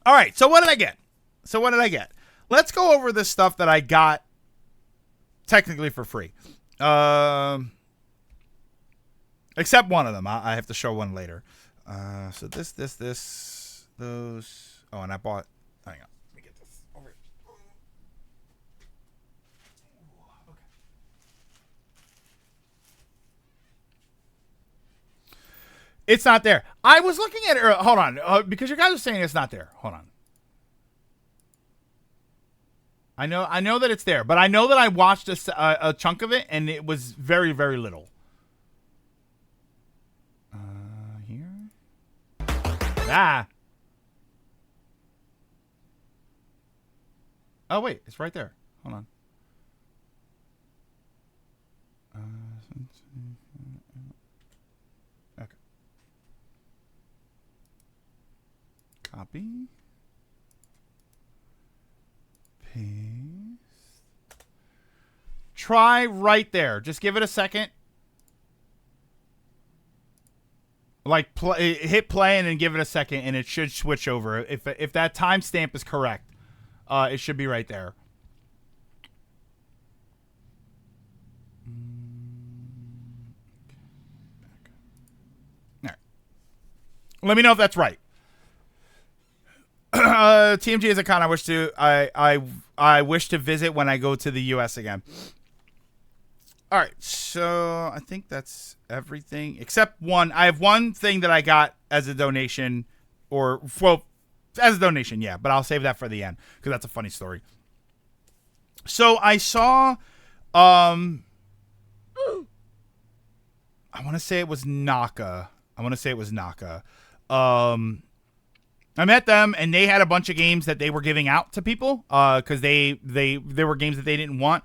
All right. So what did I get? Let's go over this stuff that I got technically for free. Except one of them. I have to show one later. So those. Oh, and I bought. Hang on. Let me get this over here. Okay. It's not there. I was looking at it. Hold on. Because you guys are saying it's not there. Hold on. I know that it's there, but I know that I watched a chunk of it, and it was very, very little. Here. Ah. Oh wait, it's right there. Hold on. Okay. Copy. Paste. Try right there. Just give it a second. Like hit play and then give it a second, and it should switch over. If that timestamp is correct, it should be right there. All right. Let me know if that's right. TMG is a con I wish to visit when I go to the US again. All right, so I think that's everything except one. I have one thing that I got as a donation, as a donation, yeah, but I'll save that for the end because that's a funny story. So I saw, I want to say it was Naka. I met them, and they had a bunch of games that they were giving out to people because they were games that they didn't want.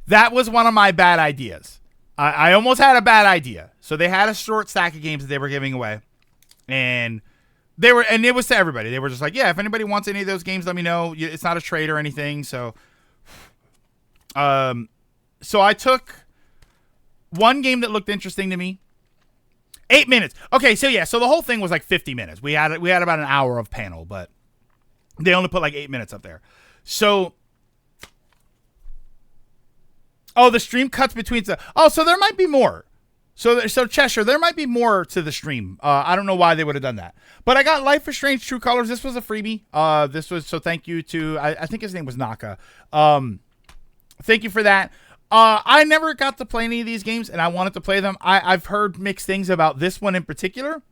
That was one of my bad ideas. I almost had a bad idea. So they had a short stack of games that they were giving away, and it was to everybody. They were just like, yeah, if anybody wants any of those games, let me know. It's not a trade or anything. So, so I took one game that looked interesting to me. 8 minutes. Okay, so yeah, so the whole thing was like 50 minutes. We had about an hour of panel, but they only put like 8 minutes up there. So, the stream cuts between so there might be more. So Cheshire, there might be more to the stream. I don't know why they would have done that, but I got Life is Strange: True Colors. This was a freebie. So thank you to I think his name was Naka. Thank you for that. I never got to play any of these games, and I wanted to play them. I've heard mixed things about this one in particular.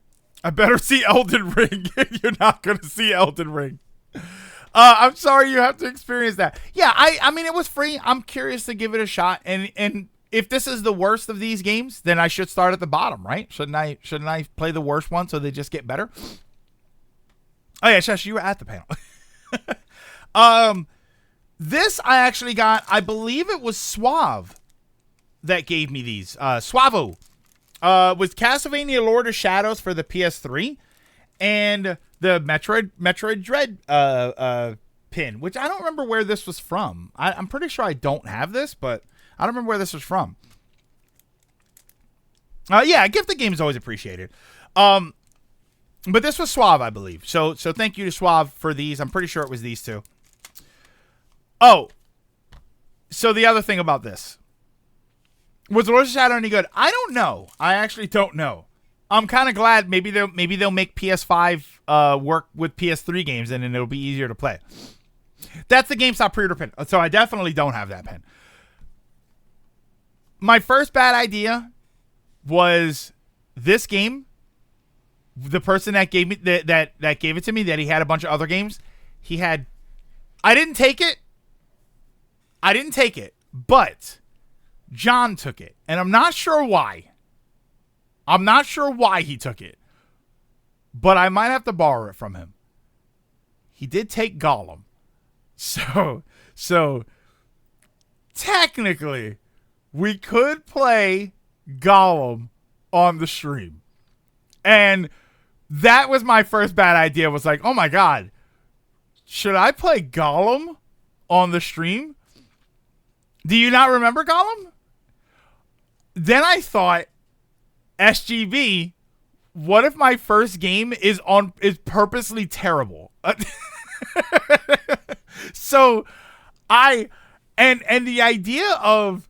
I better see Elden Ring. You're not going to see Elden Ring. I'm sorry you have to experience that. Yeah, I mean, it was free. I'm curious to give it a shot. And if this is the worst of these games, then I should start at the bottom, right? Shouldn't I play the worst one so they just get better? Oh, yeah, Shesh, you were at the panel. This I actually got, I believe it was Suave that gave me these. Suavo. Was Castlevania Lord of Shadows for the PS3 and the Metroid Dread pin, which I don't remember where this was from. I'm pretty sure I don't have this, but I don't remember where this was from. Yeah, a gift of game is always appreciated. But this was Suave, I believe. So thank you to Suave for these. I'm pretty sure it was these two. Oh, so the other thing about this. Was Lord of Shadow any good? I don't know. I actually don't know. I'm kind of glad maybe they'll make PS5 work with PS3 games, and then it'll be easier to play. That's the GameStop pre-order pin. So I definitely don't have that pin. My first bad idea was this game. The person that gave me that gave it to me, that he had a bunch of other games. I didn't take it, but John took it, and I'm not sure why. I'm not sure why he took it, but I might have to borrow it from him. He did take Gollum. So technically, we could play Gollum on the stream. And that was my first bad idea, was like, oh my God, should I play Gollum on the stream? Do you not remember Gollum? Then I thought, SGB, what if my first game is purposely terrible? So I and the idea of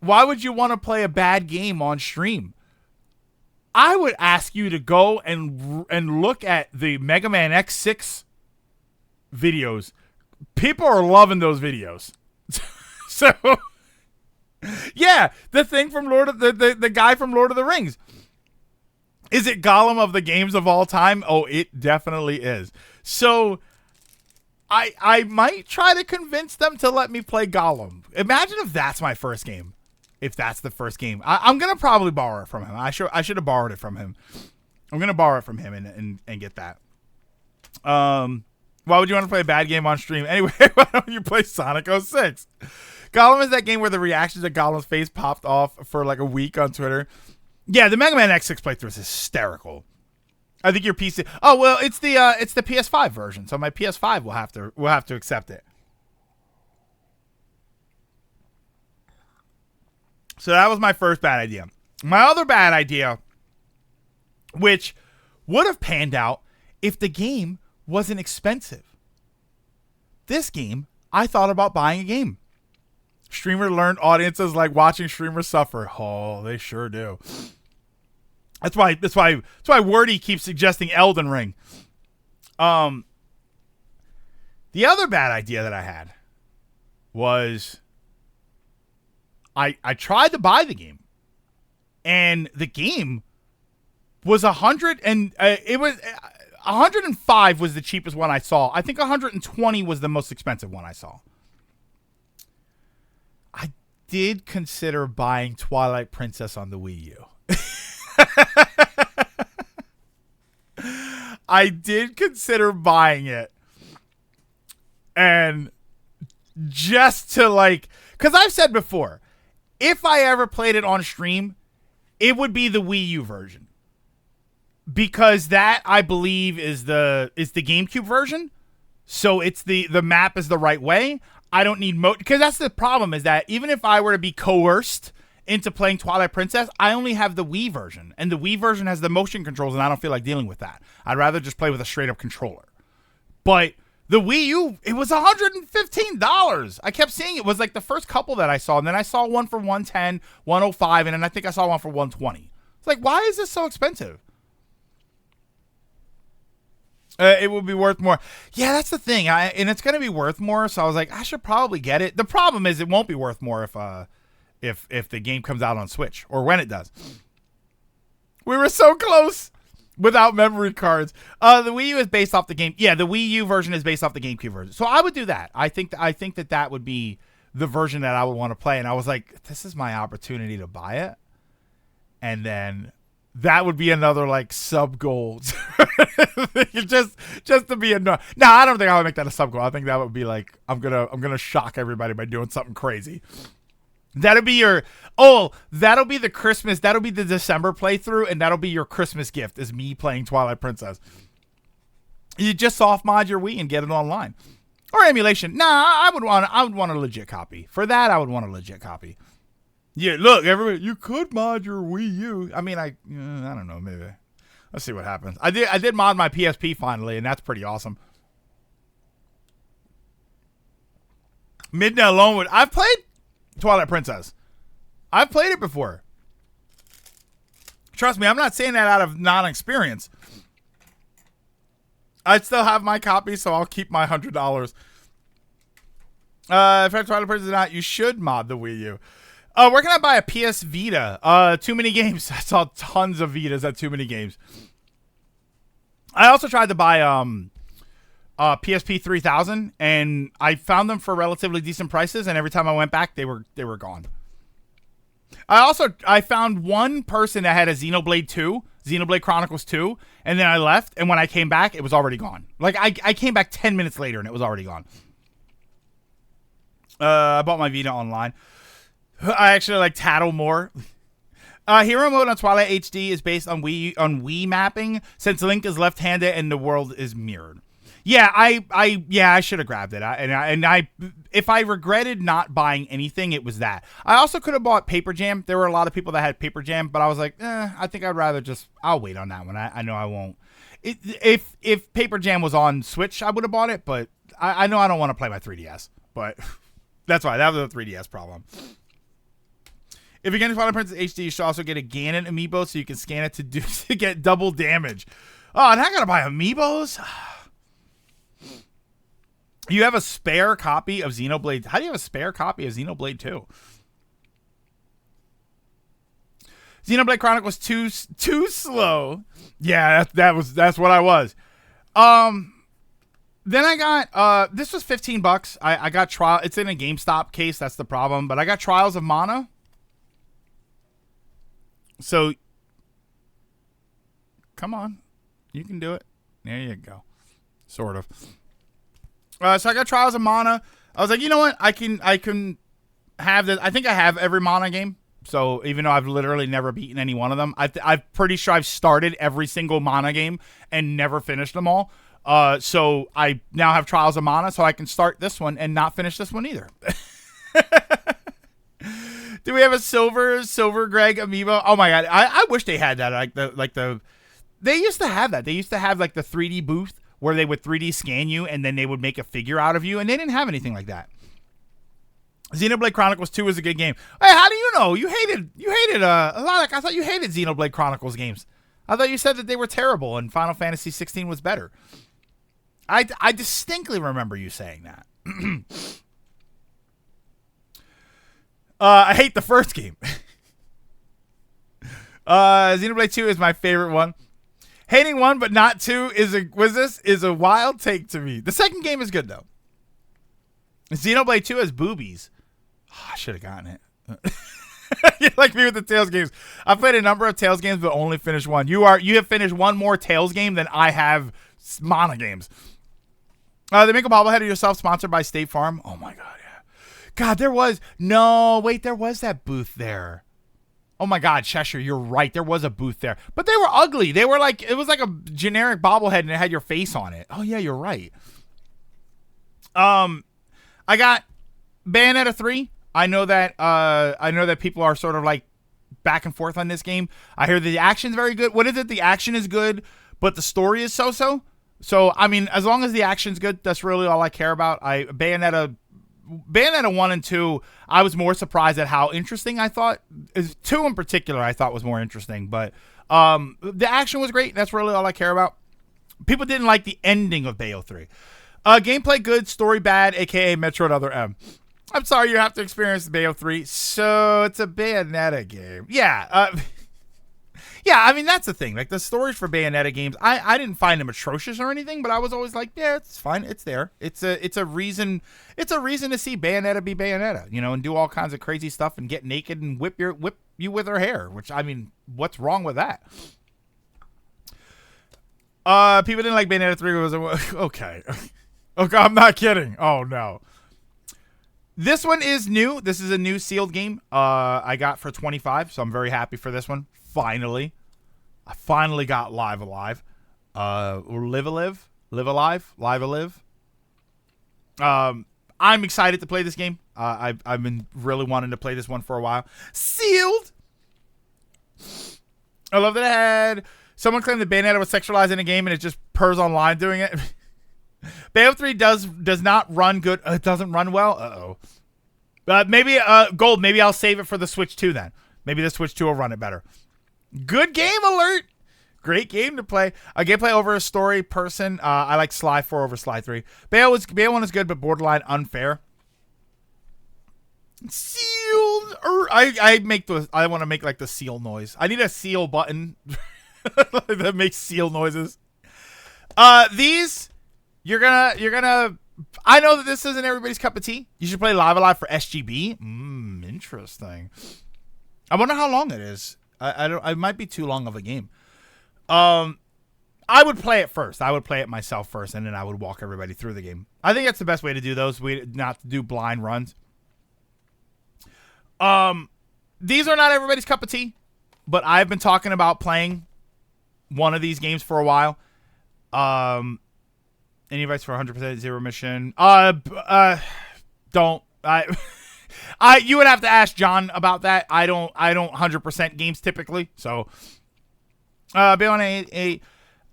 why would you want to play a bad game on stream? I would ask you to go and look at the Mega Man X6 videos. People are loving those videos. So yeah, the thing from Lord of the guy from Lord of the Rings. Is it Gollum of the games of all time? Oh, it definitely is. So I might try to convince them to let me play Gollum. Imagine if that's my first game. If that's the first game, I'm gonna probably borrow it from him. I should have borrowed it from him. I'm gonna borrow it from him and get that. Why would you want to play a bad game on stream? Anyway, why don't you play Sonic 06? Gollum is that game where the reactions to Gollum's face popped off for like a week on Twitter. Yeah, the Mega Man X6 playthrough is hysterical. I think your PC. Oh well, it's the PS5 version, so my PS5 will have to accept it. So that was my first bad idea. My other bad idea, which would have panned out if the game wasn't expensive. This game, I thought about buying a game. Streamer learned audiences like watching streamers suffer. Oh, they sure do. That's why Wordy keeps suggesting Elden Ring. The other bad idea that I had was I tried to buy the game, and the game was 100 and it was 105 was the cheapest one I saw. I think 120 was the most expensive one I saw. I did consider buying Twilight Princess on the Wii U. I did consider buying it, and just to like, because I've said before, if I ever played it on stream, it would be the Wii U version, because that I believe is the GameCube version. So it's the map is the right way. I don't need because that's the problem, is that even if I were to be coerced into playing Twilight Princess, I only have the Wii version, and the Wii version has the motion controls, and I don't feel like dealing with that. I'd rather just play with a straight up controller. But the Wii U, it was $115. I kept seeing it was like the first couple that I saw, and then I saw one for 110, 105, and then I think I saw one for 120. It's like, why is this so expensive? It would be worth more. Yeah, that's the thing. And it's going to be worth more, so I was like, I should probably get it. The problem is it won't be worth more if the game comes out on Switch, or when it does. We were so close without memory cards. The Wii U is based off the game. Yeah, the Wii U version is based off the GameCube version. So I would do that. I think that would be the version that I would want to play. And I was like, this is my opportunity to buy it. And then that would be another like sub goal. just to be annoying. No, I don't think I would make that a sub goal. I think that would be like, I'm gonna shock everybody by doing something crazy. That'll be the Christmas, that'll be the December playthrough, and that'll be your Christmas gift, is me playing Twilight Princess. You just soft mod your Wii and get it online. Or emulation. Nah, I would want a legit copy. For that, I would want a legit copy. Yeah, look, everybody, you could mod your Wii U. I mean, I don't know, maybe. Let's see what happens. I did mod my PSP finally, and that's pretty awesome. Midnight Alone I've played Twilight Princess. I've played it before. Trust me, I'm not saying that out of non-experience. I still have my copy, so I'll keep my $100. If I Twilight Princess or not, you should mod the Wii U. Where can I buy a PS Vita? TooManyGames. I saw tons of Vitas at TooManyGames. I also tried to buy PSP 3000, and I found them for relatively decent prices, and every time I went back, they were gone. I found one person that had a Xenoblade Chronicles 2, and then I left, and when I came back, it was already gone. Like, I came back 10 minutes later, and it was already gone. I bought my Vita online. I actually like Tattle more. Hero mode on Twilight HD is based on Wii mapping, since Link is left-handed and the world is mirrored. Yeah, I should have grabbed it. If I regretted not buying anything, it was that. I also could have bought Paper Jam. There were a lot of people that had Paper Jam, but I was like, I think I'll wait on that one. I know I won't. If Paper Jam was on Switch, I would have bought it, but I know I don't want to play my 3DS, but that's why that was a 3DS problem. If you're getting Final Princess HD, you should also get a Ganon amiibo so you can scan it to get double damage. Oh, and I gotta buy amiibos? You have a spare copy of Xenoblade. How do you have a spare copy of Xenoblade 2? Xenoblade Chronicles too slow. Yeah, that's what I was. Then I got this was $15. I got trial. It's in a GameStop case. That's the problem. But I got Trials of Mana. So, come on, you can do it. There you go, sort of. So I got Trials of Mana. I was like, you know what? I can have this. I think I have every Mana game. So even though I've literally never beaten any one of them, I'm pretty sure I've started every single Mana game and never finished them all. So I now have Trials of Mana, so I can start this one and not finish this one either. Do we have a silver Greg amiibo? Oh my god, I wish they had that. They used to have that. They used to have like the 3D booth where they would 3D scan you and then they would make a figure out of you, and they didn't have anything like that. Xenoblade Chronicles 2 is a good game. Hey, how do you know? You hated a lot. I thought you hated Xenoblade Chronicles games. I thought you said that they were terrible and Final Fantasy 16 was better. I distinctly remember you saying that. I hate the first game. Xenoblade 2 is my favorite one. Hating 1 but not 2 is a wild take to me. The second game is good though. Xenoblade 2 has boobies. Oh, I should have gotten it. You're like me with the Tales games. I've played a number of Tales games but only finished one. You have finished one more Tales game than I have Mana games. They make a bobblehead of yourself sponsored by State Farm. Oh my god, yeah. God, there was that booth there. Oh my god, Cheshire, you're right. There was a booth there. But they were ugly. They were like, it was like a generic bobblehead and it had your face on it. Oh yeah, you're right. I got Bayonetta 3. I know that people are sort of like back and forth on this game. I hear the action's very good. What is it? The action is good, but the story is so-so. So, I mean, as long as the action's good, that's really all I care about. Bayonetta 1 and 2, I was more surprised at how interesting I thought. 2 in particular, I thought was more interesting. But the action was great. That's really all I care about. People didn't like the ending of Bayo 3. Gameplay good, story bad, a.k.a. Metroid Other M. I'm sorry you have to experience Bayo 3. So, it's a Bayonetta game. Yeah, yeah, I mean, that's the thing. Like, the stories for Bayonetta games, I didn't find them atrocious or anything, but I was always like, yeah, it's fine. It's there. It's a reason to see Bayonetta be Bayonetta, you know, and do all kinds of crazy stuff and get naked and whip you with her hair, which, I mean, what's wrong with that? People didn't like Bayonetta 3. Okay. Okay, I'm not kidding. Oh, no. This one is new. This is a new sealed game I got for $25, so I'm very happy for this one. Finally. I finally got Live Alive. Or Live Alive. I'm excited to play this game. I've been really wanting to play this one for a while. Sealed! I love that it had... Someone claimed that Bayonetta was sexualized in a game and it just purrs online doing it. Bayo 3 does not run good. It doesn't run well. Uh-oh. Maybe Gold. Maybe I'll save it for the Switch 2 then. Maybe the Switch 2 will run it better. Good game alert. Great game to play. Gameplay over a story person. I like Sly 4 over Sly 3. Bayo 1 is good, but borderline unfair. Sealed. I want to make like the seal noise. I need a seal button that makes seal noises. These. You're gonna. I know that this isn't everybody's cup of tea. You should play Live Alive for SGB. Interesting. I wonder how long it is. I might be too long of a game. I would play it first. I would play it myself first, and then I would walk everybody through the game. I think that's the best way to do those. Not to do blind runs. These are not everybody's cup of tea, but I've been talking about playing one of these games for a while. Any advice for 100% zero mission? Don't. You would have to ask John about that. I don't 100% games typically. So, Bayonetta 8.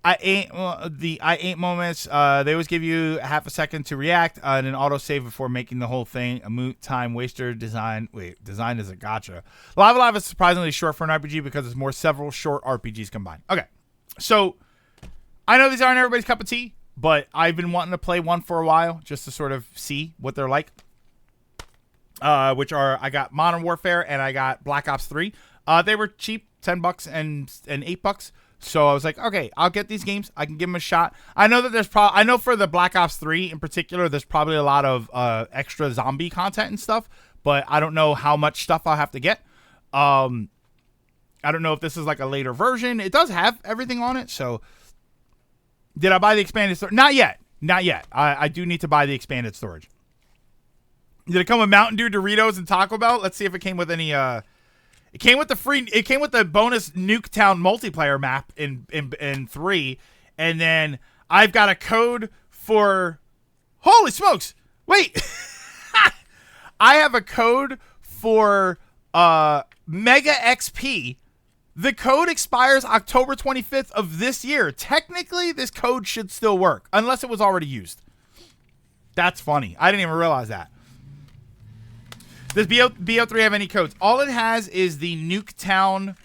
I ain't moments. They always give you half a second to react and an autosave before making the whole thing a moot time waster. Design is a gotcha. Lava Live is surprisingly short for an RPG because it's more several short RPGs combined. Okay, so I know these aren't everybody's cup of tea, but I've been wanting to play one for a while just to sort of see what they're like. Which are, I got Modern Warfare and I got Black Ops 3. They were cheap, $10 and $8. So I was like, okay, I'll get these games. I can give them a shot. I know that there's I know for the Black Ops 3 in particular, there's probably a lot of extra zombie content and stuff, but I don't know how much stuff I'll have to get. I don't know if this is like a later version. It does have everything on it. So did I buy the expanded storage? Not yet. I do need to buy the expanded storage. Did it come with Mountain Dew, Doritos, and Taco Bell? Let's see if it came with any. It came with the bonus Nuketown multiplayer map in 3, and then I've got a code for. Holy smokes! Wait, I have a code for Mega XP. The code expires October 25th of this year. Technically, this code should still work unless it was already used. That's funny. I didn't even realize that. Does BO3 have any codes? All it has is the Nuketown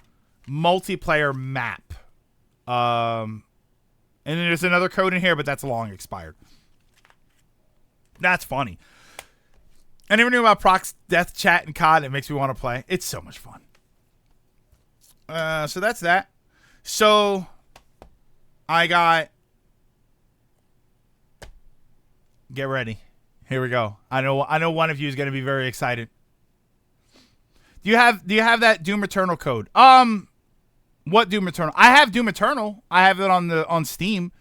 multiplayer map. And then there's another code in here, but that's long expired. That's funny. I never knew about Proc's Death Chat and COD. It makes me want to play. It's so much fun. So that's that. So I got... Get ready. Here we go. I know one of you is going to be very excited. Do you have that Doom Eternal code? What Doom Eternal? I have Doom Eternal. I have it on Steam.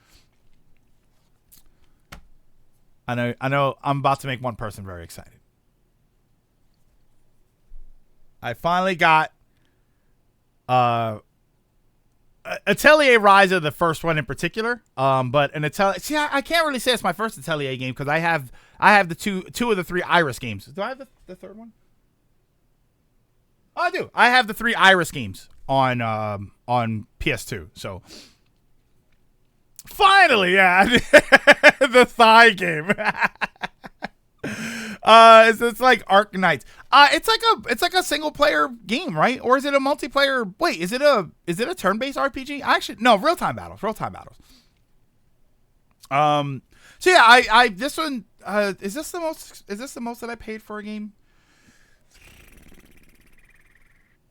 I know I'm about to make one person very excited. I finally got Atelier Ryza, the first one in particular. But an Atelier. See, I can't really say it's my first Atelier game because I have the two of the 3 Iris games. Do I have the third one? Oh, I do. I have the 3 Iris games on PS2. So finally, yeah, the Thigh game. It's like Ark Knights. It's like a single player game, right? Or is it a multiplayer? Wait, is it a turn-based RPG? Actually, no, real-time battles. So yeah, I this one is this the most that I paid for a game?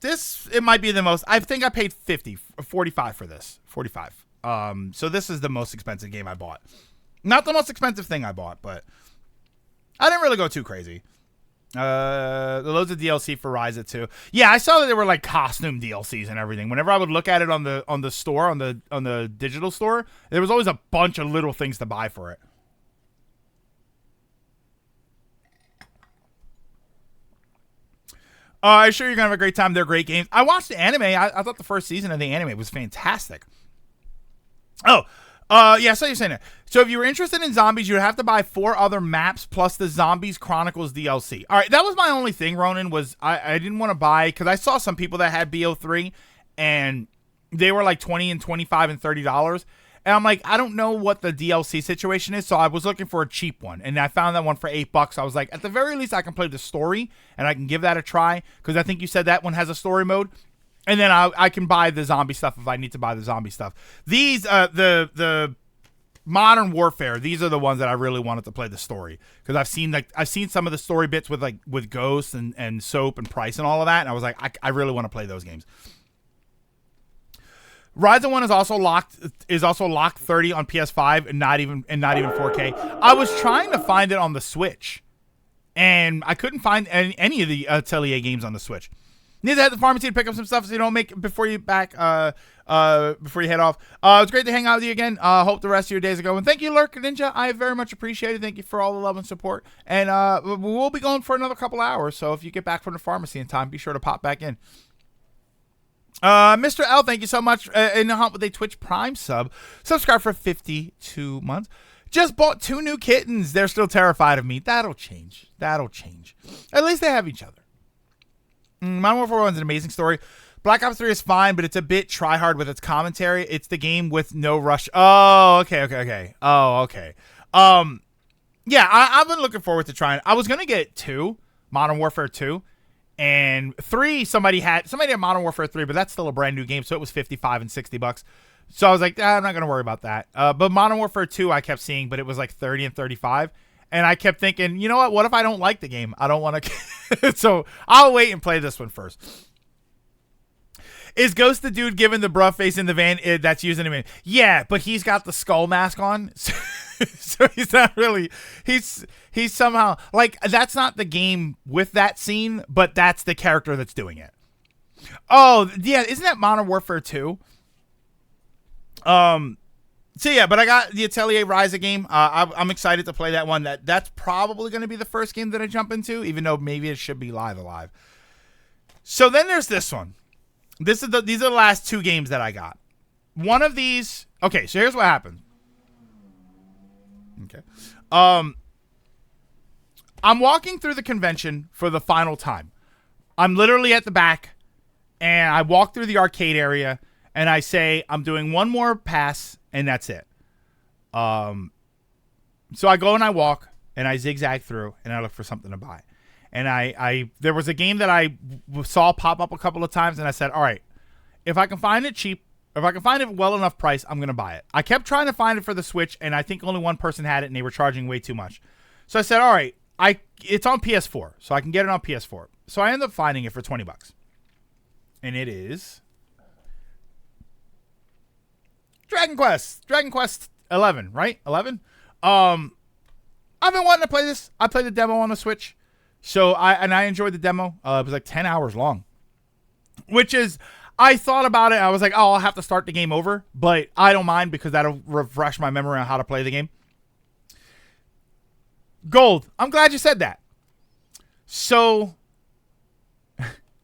It might be the most. I think I paid $45 for this. $45. So this is the most expensive game I bought. Not the most expensive thing I bought, but I didn't really go too crazy. Loads of DLC for Ryza 2. Yeah, I saw that there were like costume DLCs and everything. Whenever I would look at it on the store, on the digital store, there was always a bunch of little things to buy for it. I'm sure you're going to have a great time. They're great games. I watched the anime. I thought the first season of the anime was fantastic. Oh, yeah, so you're saying that. So if you were interested in zombies, you'd have to buy 4 other maps plus the Zombies Chronicles DLC. All right, that was my only thing, Ronan, was I didn't want to buy, because I saw some people that had BO3, and they were like $20 and $25 and $30. And I'm like, I don't know what the DLC situation is, so I was looking for a cheap one. And I found that one for $8. I was like, at the very least, I can play the story, and I can give that a try, because I think you said that one has a story mode. And then I can buy the zombie stuff if I need to buy the zombie stuff. These, the Modern Warfare, these are the ones that I really wanted to play the story, because I've seen some of the story bits with Ghost and Soap and Price and all of that, and I was like, I really want to play those games. Ryza 1 is also locked 30 on PS5 and not even 4K. I was trying to find it on the Switch, and I couldn't find any of the Atelier games on the Switch. Need to head to the pharmacy to pick up some stuff so you don't make before you head off. It's great to hang out with you again. Hope the rest of your days are going. Thank you, Lurk Ninja. I very much appreciate it. Thank you for all the love and support. And we'll be going for another couple hours. So if you get back from the pharmacy in time, be sure to pop back in. Mr. L, thank you so much. In the hunt with a Twitch Prime sub. Subscribe for 52 months. Just bought 2 new kittens. They're still terrified of me. That'll change. At least they have each other. Modern Warfare 1 is an amazing story. Black Ops 3 is fine, but it's a bit try hard with its commentary. It's the game with no rush. Oh, okay. Oh, okay. Yeah, I've been looking forward to trying. I was gonna get 2, Modern Warfare 2, and 3. Somebody had Modern Warfare 3, but that's still a brand new game, so it was $55 and $60. So I was like, I'm not gonna worry about that. But Modern Warfare 2, I kept seeing, but it was like 30 and 35, and I kept thinking, you know what? What if I don't like the game? I don't want to. So I'll wait and play this one first. Is Ghost the dude giving the bruh face in the van that's using him in? Yeah, but he's got the skull mask on. So he's not really, he's somehow, like, that's not the game with that scene, but that's the character that's doing it. Oh, yeah, isn't that Modern Warfare 2? So yeah, but I got the Atelier Ryza game. I'm excited to play that one. That's probably going to be the first game that I jump into, even though maybe it should be live. So then there's this one. These are the last 2 games that I got. One of these, okay, so here's what happened. Okay. I'm walking through the convention for the final time. I'm literally at the back, and I walk through the arcade area, and I say, I'm doing one more pass, and that's it. So I go and I walk, and I zigzag through, and I look for something to buy. And there was a game that I saw pop up a couple of times, and I said, all right, if I can find it cheap, if I can find it well enough price, I'm going to buy it. I kept trying to find it for the Switch, and I think only one person had it, and they were charging way too much. So I said, all right, it's on PS4, so I can get it on PS4. So I ended up finding it for $20. And it is Dragon Quest 11, right? 11? I've been wanting to play this. I played the demo on the Switch. So I enjoyed the demo. It was like 10 hours long, which is, I thought about it. I was like, oh, I'll have to start the game over, but I don't mind because that'll refresh my memory on how to play the game. Gold, I'm glad you said that. So,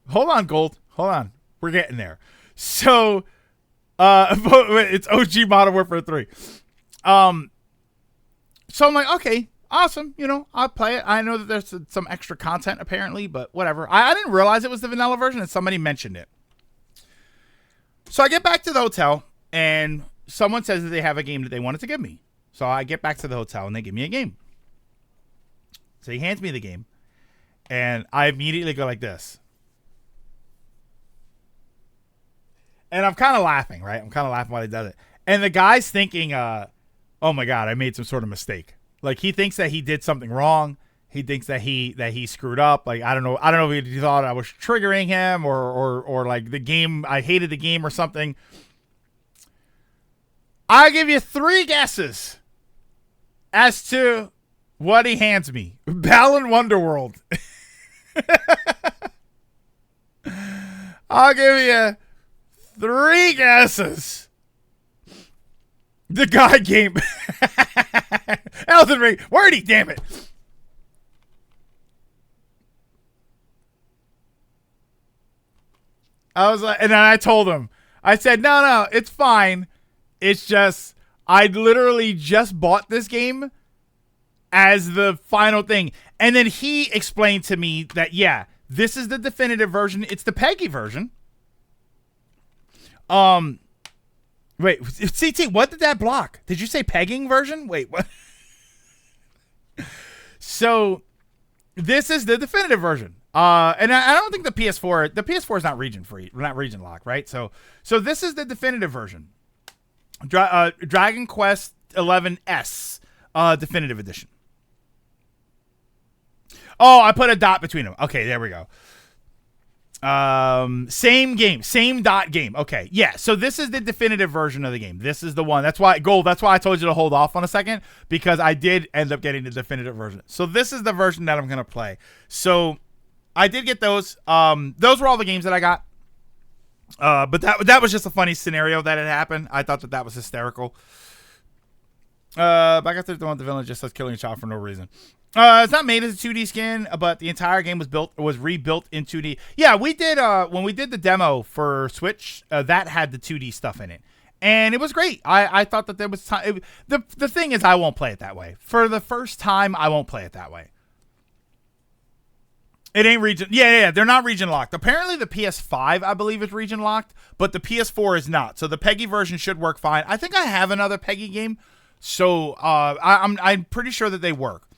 hold on, Gold. Hold on. We're getting there. So, it's OG Modern Warfare 3. So I'm like, okay, awesome. You know, I'll play it. I know that there's some extra content apparently, but whatever. I didn't realize it was the vanilla version, and somebody mentioned it. So I get back to the hotel, and someone says that they have a game that they wanted to give me. So I get back to the hotel, and they give me a game. So he hands me the game, and I immediately go like this. And I'm kind of laughing, right? I'm kind of laughing while he does it. And the guy's thinking, oh my God, I made some sort of mistake. Like, he thinks that he did something wrong. He thinks that he screwed up. Like, I don't know if he thought I was triggering him or like the game, I hated the game or something. I'll give you 3 guesses as to what he hands me. Balan Wonderworld. I'll give you 3 guesses. The guy game. Elden Ring. Wordy, damn it. I was like, and then I told him, I said, no, it's fine. It's just, I literally just bought this game as the final thing. And then he explained to me that, yeah, this is the definitive version. It's the Peggy version. Wait, CT, what did that block? Did you say pegging version? Wait, what? So, this is the definitive version. And I don't think the PS4 is not region free, not region locked, right? So this is the definitive version. Dragon Quest 11S, definitive edition. Oh, I put a dot between them. Okay, there we go. Same game, same dot game. Okay, yeah. So this is the definitive version of the game. This is the one. That's why I told you to hold off on a second, because I did end up getting the definitive version. So this is the version that I'm gonna play. So I did get those. Those were all the games that I got. But that was just a funny scenario that had happened. I thought that was hysterical. Back after the one, the villain just says killing a child for no reason. It's not made as a 2D skin, but the entire game was rebuilt in 2D. Yeah, we did when we did the demo for Switch, that had the 2D stuff in it, and it was great. I thought that there was time. The thing is, I won't play it that way. For the first time, I won't play it that way. It ain't region. Yeah. They're not region locked. Apparently, the PS5, I believe, is region locked, but the PS4 is not. So the PEGI version should work fine. I think I have another PEGI game, so I'm pretty sure that they work.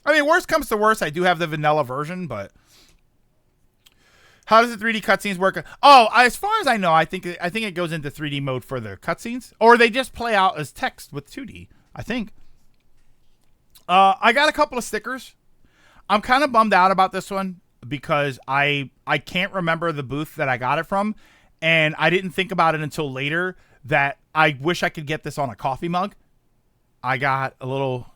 I mean, worst comes to worst, I do have the vanilla version, but how does the 3D cutscenes work? Oh, as far as I know, I think it goes into 3D mode for the cutscenes, or they just play out as text with 2D. I think. I got a couple of stickers. I'm kind of bummed out about this one because I can't remember the booth that I got it from, and I didn't think about it until later that I wish I could get this on a coffee mug. I got a little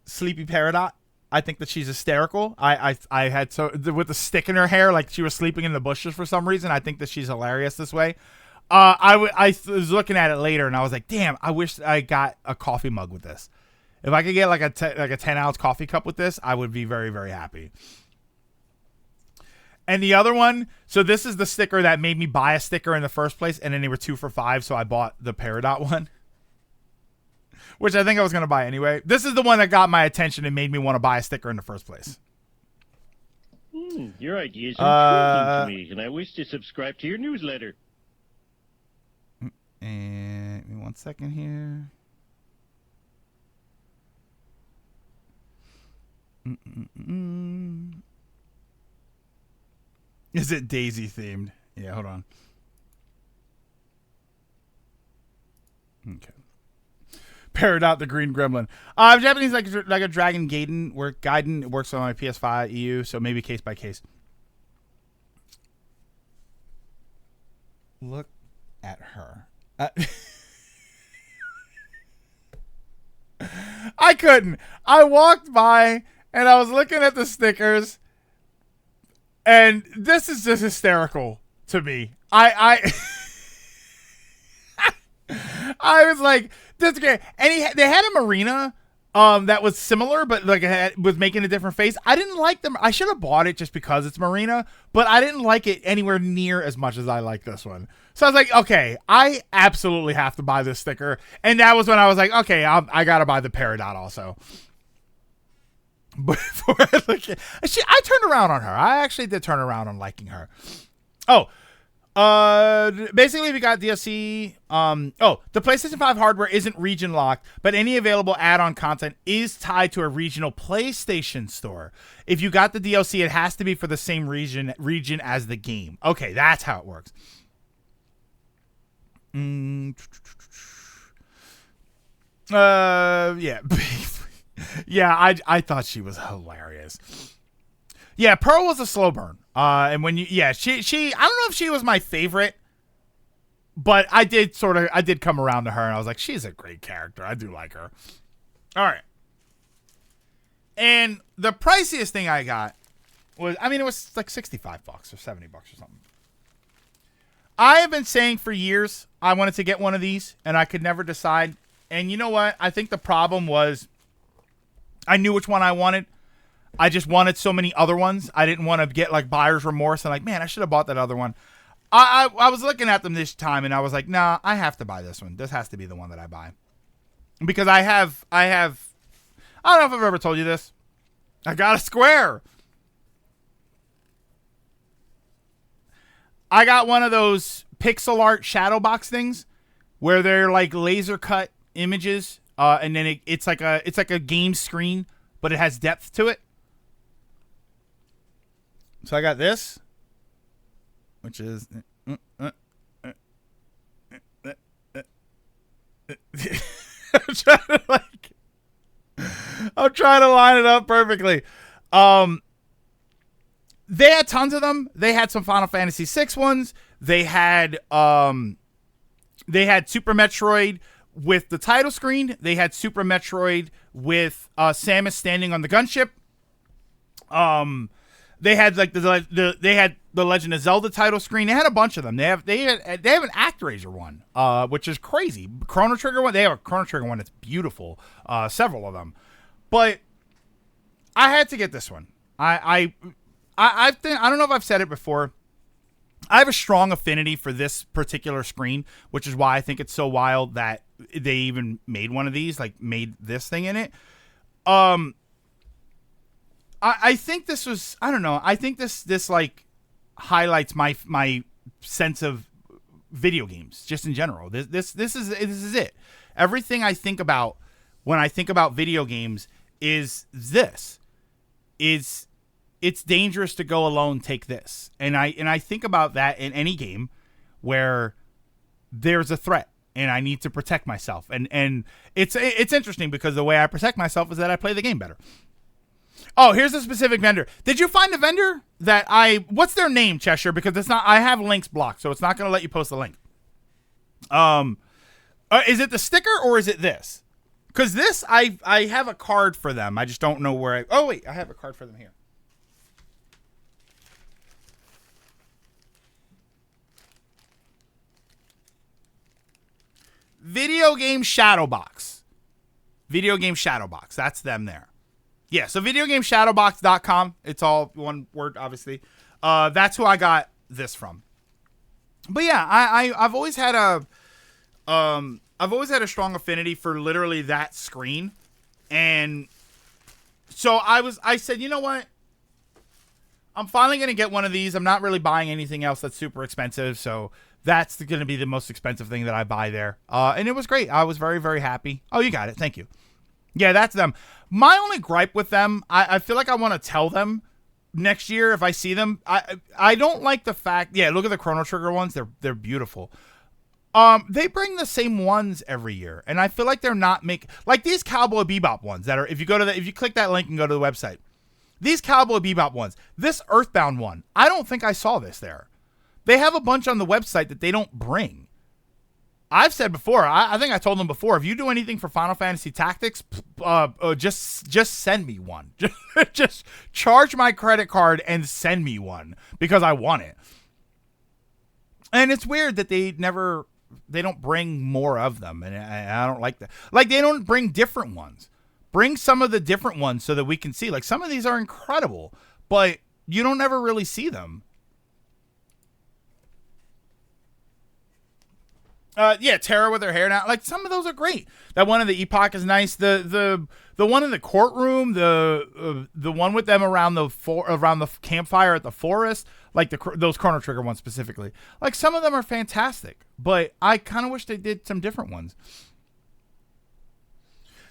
Sleepy Peridot. I think that she's hysterical. I had with the stick in her hair, like she was sleeping in the bushes for some reason. I think that she's hilarious this way. I was looking at it later and I was like, damn, I wish I got a coffee mug with this. If I could get like a 10-ounce coffee cup with this, I would be very, very happy. And the other one, so this is the sticker that made me buy a sticker in the first place, and then they were 2 for $5, so I bought the Peridot one, which I think I was going to buy anyway. This is the one that got my attention and made me want to buy a sticker in the first place. Your ideas are intriguing to me, and I wish to subscribe to your newsletter. And give me 1 second here. Is it Daisy themed? Yeah, hold on. Okay. Peridot the Green Gremlin. Japanese like a Dragon Gaiden. Gaiden works on my PS5 EU, so maybe case by case. Look at her. I couldn't. I walked by and I was looking at the stickers, and this is just hysterical to me. I was like, this guy, and they had a Marina that was similar, but like was making a different face. I didn't like them. I should have bought it just because it's Marina, but I didn't like it anywhere near as much as I like this one. So I was like, okay, I absolutely have to buy this sticker. And that was when I was like, okay, I got to buy the Peridot also. Before I look at, I turned around on her. I actually did turn around on liking her. Oh, basically we got DLC. The PlayStation 5 hardware isn't region locked, but any available add-on content is tied to a regional PlayStation store. If you got the DLC, it has to be for the same region as the game. Okay, that's how it works. Yeah. Yeah, I thought she was hilarious. Yeah, Pearl was a slow burn. And when she I don't know if she was my favorite, but I did come around to her and I was like, she's a great character. I do like her. All right. And the priciest thing I got was, it was like $65 or $70 or something. I have been saying for years I wanted to get one of these and I could never decide. And you know what? I think the problem was I knew which one I wanted. I just wanted so many other ones. I didn't want to get like buyer's remorse and like, man, I should have bought that other one. I was looking at them this time and I was like, nah, I have to buy this one. This has to be the one that I buy. Because I have I don't know if I've ever told you this. I got a Square. I got one of those pixel art shadow box things where they're like laser cut images, and then it's like a game screen, but it has depth to it. So I got this, which is I'm trying to line it up perfectly. They had tons of them. They had some Final Fantasy VI ones. They had Super Metroid with the title screen. They had Super Metroid with Samus standing on the gunship. They had like they had the Legend of Zelda title screen. They had a bunch of them. They have an ActRaiser one, which is crazy. Chrono Trigger one. They have a Chrono Trigger one that's beautiful. Several of them, but I had to get this one. I don't know if I've said it before. I have a strong affinity for this particular screen, which is why I think it's so wild that they even made one of these, like made this thing in it. I I think this was, I don't know. I think this like highlights my sense of video games just in general. This is it. Everything I think about when I think about video games is this. It's dangerous to go alone, take this. And I think about that in any game where there's a threat and I need to protect myself. And it's interesting because the way I protect myself is that I play the game better. Oh, here's a specific vendor. Did you find a vendor that what's their name, Cheshire? Because it's not, I have links blocked, so it's not going to let you post the link. Is it the sticker or is it this? Because this, I have a card for them. I just don't know where oh, wait, I have a card for them here. Video Game Shadowbox. Video Game Shadowbox. That's them there. Yeah, so videogameshadowbox.com. It's all one word, obviously. That's who I got this from. But yeah, I've always had a strong affinity for literally that screen. And so I said, you know what? I'm finally going to get one of these. I'm not really buying anything else that's super expensive, so that's going to be the most expensive thing that I buy there. And it was great. I was very, very happy. Oh, you got it. Thank you. Yeah, that's them. My only gripe with them, I feel like I want to tell them next year if I see them. I don't like the fact. Yeah, look at the Chrono Trigger ones. They're beautiful. They bring the same ones every year, and I feel like they're not making like these Cowboy Bebop ones that are. If you click that link and go to the website, these Cowboy Bebop ones, this Earthbound one, I don't think I saw this there. They have a bunch on the website that they don't bring. I've said before, I think I told them before, if you do anything for Final Fantasy Tactics, just send me one. Just charge my credit card and send me one because I want it. And it's weird that they don't bring more of them, and I don't like that. Like, they don't bring different ones. Bring some of the different ones so that we can see. Like, some of these are incredible, but you don't ever really see them. Yeah, Tara with her hair down. Like, some of those are great. That one in the Epoch is nice. The one in the courtroom, the one with them around the campfire at the forest, like those Chrono Trigger ones specifically. Like, some of them are fantastic, but I kind of wish they did some different ones.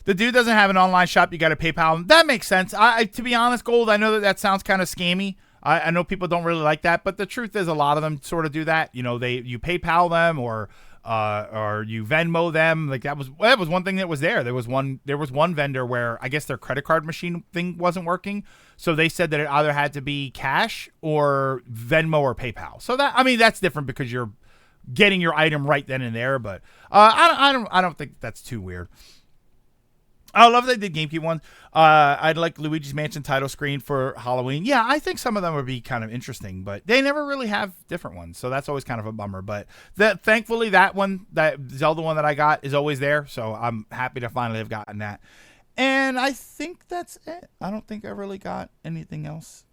The dude doesn't have an online shop. You got to PayPal him. That makes sense. To be honest, Gold, I know that sounds kind of scammy. I know people don't really like that, but the truth is a lot of them sort of do that. You know, you PayPal them or you Venmo them. Like, that was one thing that was there. There was one vendor where I guess their credit card machine thing wasn't working, so they said that it either had to be cash or Venmo or PayPal. So that's different because you're getting your item right then and there. But I don't think that's too weird. I love that they did GameCube ones. I'd like Luigi's Mansion title screen for Halloween. Yeah, I think some of them would be kind of interesting, but they never really have different ones, so that's always kind of a bummer. But thankfully, that Zelda one that I got is always there, so I'm happy to finally have gotten that. And I think that's it. I don't think I really got anything else